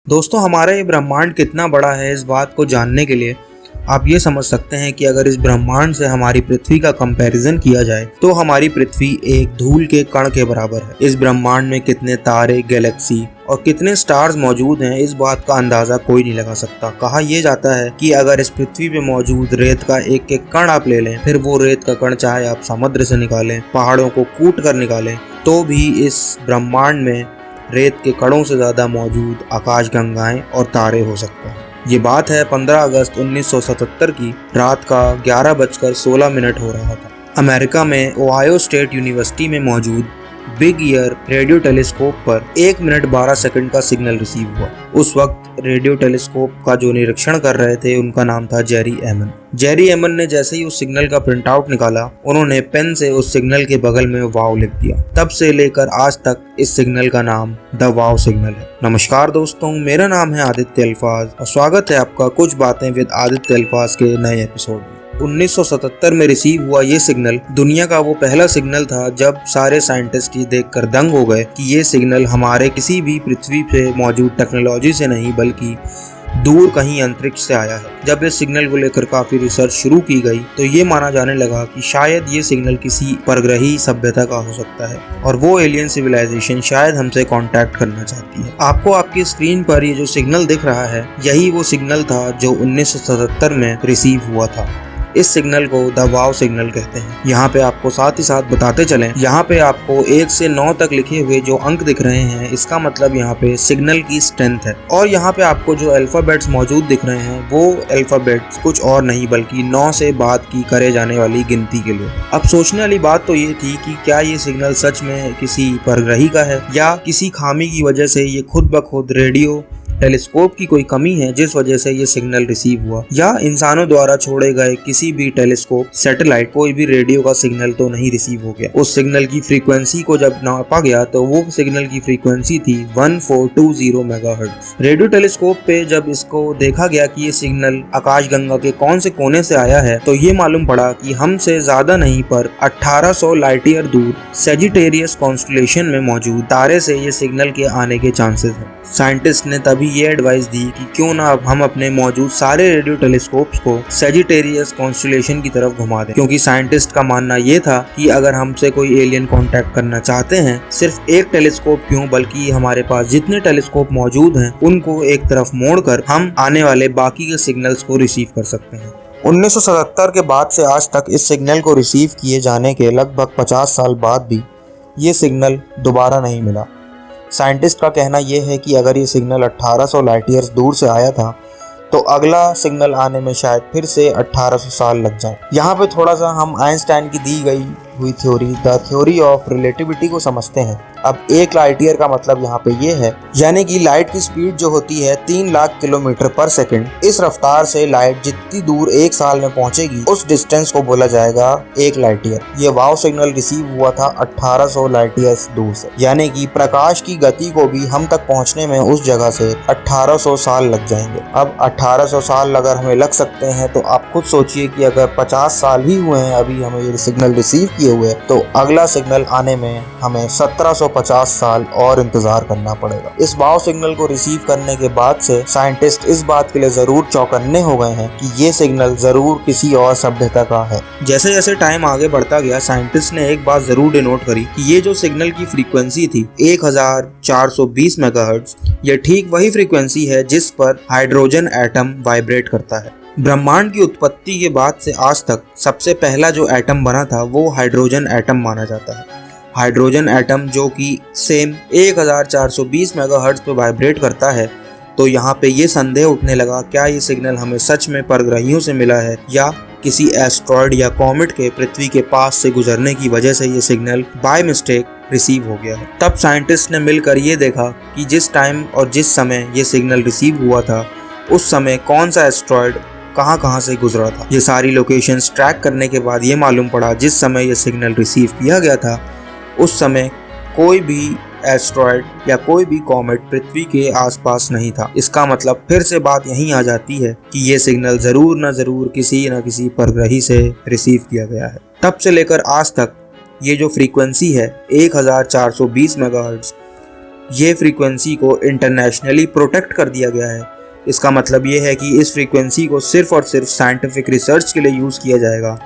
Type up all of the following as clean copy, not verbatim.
दोस्तों, हमारा ये ब्रह्मांड कितना बड़ा है, इस बात को जानने के लिए आप ये समझ सकते हैं कि अगर इस ब्रह्मांड से हमारी पृथ्वी का कंपैरिजन किया जाए तो हमारी पृथ्वी एक धूल के कण के बराबर है। इस ब्रह्मांड में कितने तारे, गैलेक्सी और कितने स्टार्स मौजूद हैं, इस बात का अंदाजा कोई नहीं लगा सकता। कहा यह जाता है कि अगर इस पृथ्वी पे मौजूद रेत का एक एक कण आप ले लें, फिर वो रेत का कण चाहे आप समुद्र से निकालें, पहाड़ों को कूट कर निकालें, तो भी इस ब्रह्मांड में रेत के कणों से ज्यादा मौजूद आकाशगंगाएं और तारे हो सकते हैं। ये बात है 15 अगस्त 1977 की रात का 11:16 हो रहा था। अमेरिका में ओहायो स्टेट यूनिवर्सिटी में मौजूद बिग ईयर रेडियो टेलीस्कोप पर 1 मिनट 12 सेकंड का सिग्नल रिसीव हुआ। उस वक्त रेडियो टेलीस्कोप का जो निरीक्षण कर रहे थे उनका नाम था जेरी एमन। जेरी एमन ने जैसे ही उस सिग्नल का प्रिंट आउट निकाला, उन्होंने पेन से उस सिग्नल के बगल में वाव लिख दिया। तब से लेकर आज तक इस सिग्नल का नाम द वाव सिग्नल है। नमस्कार दोस्तों, मेरा नाम है आदित्य अल्फाज और स्वागत है आपका कुछ बातें विद आदित्य अल्फाज के नए एपिसोड में। 1977 में रिसीव हुआ ये सिग्नल दुनिया का वो पहला सिग्नल था जब सारे साइंटिस्ट ये देखकर दंग हो गए कि ये सिग्नल हमारे किसी भी पृथ्वी पे मौजूद टेक्नोलॉजी से नहीं बल्कि दूर कहीं अंतरिक्ष से आया है। जब इस सिग्नल को लेकर काफी रिसर्च शुरू की गई तो ये माना जाने लगा कि शायद ये सिग्नल किसी परग्रही सभ्यता का हो सकता है और वो एलियन सिविलाइजेशन शायद हमसे कांटेक्ट करना चाहती है। आपको आपकी स्क्रीन पर ये जो सिग्नल दिख रहा है, यही वो सिग्नल था जो 1977 में रिसीव हुआ था। इस सिग्नल को द वाव सिग्नल कहते हैं। यहाँ पे आपको साथ ही साथ बताते चलें, यहाँ पे आपको 1 से 9 तक लिखे हुए जो अंक दिख रहे हैं, इसका मतलब यहाँ पे सिग्नल की स्ट्रेंथ है। और यहाँ पे आपको जो अल्फाबेट्स मौजूद दिख रहे हैं, वो अल्फाबेट्स कुछ और नहीं बल्कि 9 से बाद की करे जाने वाली गिनती के लिए। अब सोचने वाली बात तो ये थी कि क्या ये सिग्नल सच में किसी परग्रही का है या किसी खामी की वजह से ये खुद ब खुद रेडियो टेलीस्कोप की कोई कमी है जिस वजह से ये सिग्नल रिसीव हुआ, या इंसानों द्वारा छोड़े गए किसी भी टेलीस्कोप, सैटेलाइट कोई भी रेडियो का सिग्नल तो नहीं रिसीव हो गया। उस सिग्नल की फ्रीक्वेंसी को जब नापा गया तो वो सिग्नल की फ्रीक्वेंसी थी 1420 मेगाहर्ट्ज। रेडियो टेलीस्कोप पे जब इसको देखा गया कि ये सिग्नल आकाशगंगा के कौन से कोने से आया है, तो ये मालूम पड़ा कि हमसे ज्यादा नहीं पर 1800 लाइट ईयर दूर सैजिटेरियस कॉन्स्टेलेशन में मौजूद तारे से ये सिग्नल के आने के चांसेस है। साइंटिस्ट ने तभी ये एडवाइस दी कि क्यों ना अब हम अपने मौजूद सारे रेडियो टेलीस्कोप्स को सैजिटेरियस कॉन्स्टेलेशन की तरफ घुमा दें, क्योंकि साइंटिस्ट का मानना ये था कि अगर हमसे कोई एलियन कांटेक्ट करना चाहते हैं, सिर्फ एक टेलीस्कोप क्यों बल्कि हमारे पास जितने टेलीस्कोप मौजूद हैं उनको एक तरफ मोड़कर हम आने वाले बाकी के सिग्नल्स को रिसीव कर सकते हैं। 1977 के बाद से आज तक इस सिग्नल को रिसीव किए जाने के लगभग 50 साल बाद भी ये सिग्नल दोबारा नहीं मिला। साइंटिस्ट का कहना यह है कि अगर ये सिग्नल 1800 लाइट ईयर्स दूर से आया था तो अगला सिग्नल आने में शायद फिर से 1800 साल लग जाए। यहाँ पे थोड़ा सा हम आइंस्टाइन की दी गई हुई theory, the theory of relativity को समझते हैं। अब 1 लाइट ईयर का मतलब यहाँ पे ये है, यानी कि लाइट की स्पीड जो होती है 3 लाख किलोमीटर पर सेकंड। इस रफ्तार से लाइट जितनी दूर 1 साल में पहुंचेगी उस डिस्टेंस को बोला जाएगा 1 लाइट ईयर। ये वाव सिग्नल रिसीव हुआ था 1800 लाइट ईयर्स दूर से, यानी कि प्रकाश की गति को भी हम तक पहुंचने में उस जगह से 1800 साल लग जाएंगे। अब 1800 साल अगर हमें लग सकते हैं तो आप खुद सोचिए कि अगर 50 साल ही हुए हैं अभी हमें ये सिग्नल रिसीव किए हुए, तो अगला सिग्नल आने में हमें 1750 साल और इंतजार करना पड़ेगा। इस वाव सिग्नल को रिसीव करने के बाद से साइंटिस्ट इस बात के लिए जरूर चौकन्ने हो गए हैं कि ये सिग्नल जरूर किसी और सभ्यता का है। जैसे जैसे टाइम आगे बढ़ता गया, साइंटिस्ट ने एक बात जरूर डिनोट करी कि ये जो सिग्नल की फ्रीक्वेंसी थी 1420 मेगाहर्ट्ज, ये ठीक वही फ्रीक्वेंसी है जिस पर हाइड्रोजन एटम वाइब्रेट करता है। ब्रह्मांड की उत्पत्ति के बाद से आज तक सबसे पहला जो एटम बना था वो हाइड्रोजन एटम माना जाता है। हाइड्रोजन एटम जो कि सेम 1420 मेगाहर्ट्ज पे वाइब्रेट करता है, तो यहाँ पे ये संदेह उठने लगा, क्या ये सिग्नल हमें सच में परग्रहियों से मिला है या किसी एस्ट्रॉयड या कॉमेट के पृथ्वी के पास से गुजरने की वजह से ये सिग्नल बाय मिस्टेक रिसीव हो गया है। तब साइंटिस्ट ने मिलकर ये देखा कि जिस टाइम और जिस समय ये सिग्नल रिसीव हुआ था उस समय कौन सा एस्ट्रॉयड कहाँ से गुजरा था। ये सारी लोकेशंस ट्रैक करने के बाद ये मालूम पड़ा जिस समय ये सिग्नल रिसीव किया गया था उस समय कोई भी एस्ट्रॉयड या कोई भी कॉमेट पृथ्वी के आसपास नहीं था। इसका मतलब फिर से बात यहीं आ जाती है कि ये सिग्नल जरूर न जरूर किसी न किसी परग्रही से रिसीव किया गया है। तब से लेकर आज तक ये जो फ्रीक्वेंसी है 1420 मेगाहर्ट्ज, ये फ्रीक्वेंसी को इंटरनेशनली प्रोटेक्ट कर दिया गया है। इसका मतलब ये है कि इस फ्रीक्वेंसी को सिर्फ और सिर्फ साइंटिफिक रिसर्च के लिए यूज़ किया जाएगा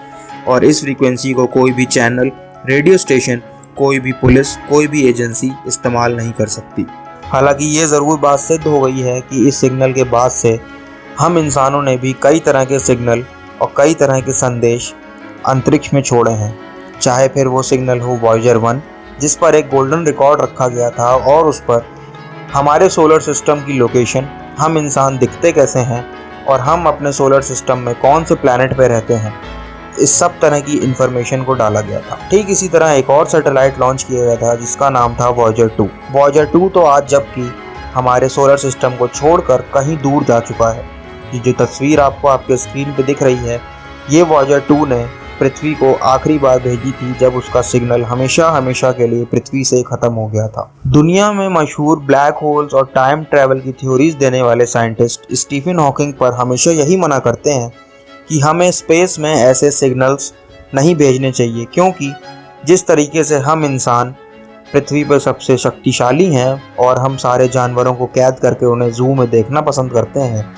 और इस फ्रीक्वेंसी को कोई भी चैनल, रेडियो स्टेशन, कोई भी पुलिस, कोई भी एजेंसी इस्तेमाल नहीं कर सकती। हालांकि ये ज़रूर बात सिद्ध हो गई है कि इस सिग्नल के बाद से हम इंसानों ने भी कई तरह के सिग्नल और कई तरह के संदेश अंतरिक्ष में छोड़े हैं, चाहे फिर वो सिग्नल हो वॉयेजर 1 जिस पर एक गोल्डन रिकॉर्ड रखा गया था और उस पर हमारे सोलर सिस्टम की लोकेशन, हम इंसान दिखते कैसे हैं और हम अपने सोलर सिस्टम में कौन से प्लैनेट पे रहते हैं, इस सब तरह की इन्फॉर्मेशन को डाला गया था। ठीक इसी तरह एक और सैटेलाइट लॉन्च किया गया था जिसका नाम था वॉयेजर 2। वॉयेजर 2 तो आज जबकि हमारे सोलर सिस्टम को छोड़कर कहीं दूर जा चुका है। ये जो तस्वीर आपको आपके स्क्रीन पे दिख रही है, ये वॉयेजर 2 ने पृथ्वी को आखिरी बार भेजी थी जब उसका सिग्नल हमेशा हमेशा के लिए पृथ्वी से ख़त्म हो गया था। दुनिया में मशहूर ब्लैक होल्स और टाइम ट्रैवल की थ्योरीज देने वाले साइंटिस्ट स्टीफन हॉकिंग पर हमेशा यही मना करते हैं कि हमें स्पेस में ऐसे सिग्नल्स नहीं भेजने चाहिए, क्योंकि जिस तरीके से हम इंसान पृथ्वी पर सबसे शक्तिशाली हैं और हम सारे जानवरों को कैद करके उन्हें जू में देखना पसंद करते हैं,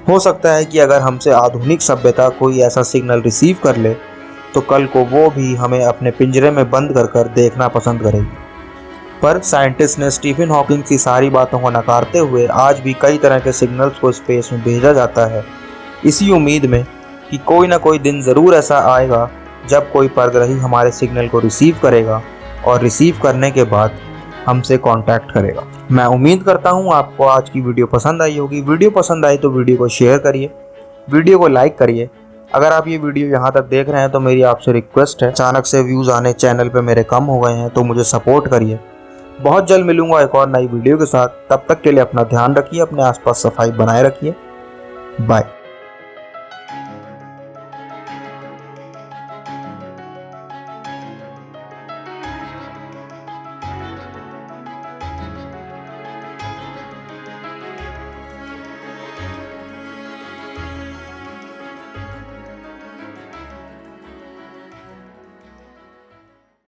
हो सकता है कि अगर हमसे आधुनिक सभ्यता कोई ऐसा सिग्नल रिसीव कर ले तो कल को वो भी हमें अपने पिंजरे में बंद कर देखना पसंद करेगी। पर साइंटिस्ट ने स्टीफन हॉकिंग की सारी बातों को नकारते हुए आज भी कई तरह के सिग्नल्स को स्पेस में भेजा जाता है, इसी उम्मीद में कि कोई ना कोई दिन ज़रूर ऐसा आएगा जब कोई परग्रही हमारे सिग्नल को रिसीव करेगा और रिसीव करने के बाद हमसे कांटेक्ट करेगा। मैं उम्मीद करता हूँ आपको आज की वीडियो पसंद आई होगी। वीडियो पसंद आई तो वीडियो को शेयर करिए, वीडियो को लाइक करिए। अगर आप ये वीडियो यहाँ तक देख रहे हैं तो मेरी आपसे रिक्वेस्ट है, अचानक से व्यूज़ आने चैनल पे मेरे कम हो गए हैं तो मुझे सपोर्ट करिए। बहुत जल्द मिलूंगा एक और नई वीडियो के साथ। तब तक के लिए अपना ध्यान रखिए, अपने आसपास सफाई बनाए रखिए। बाय।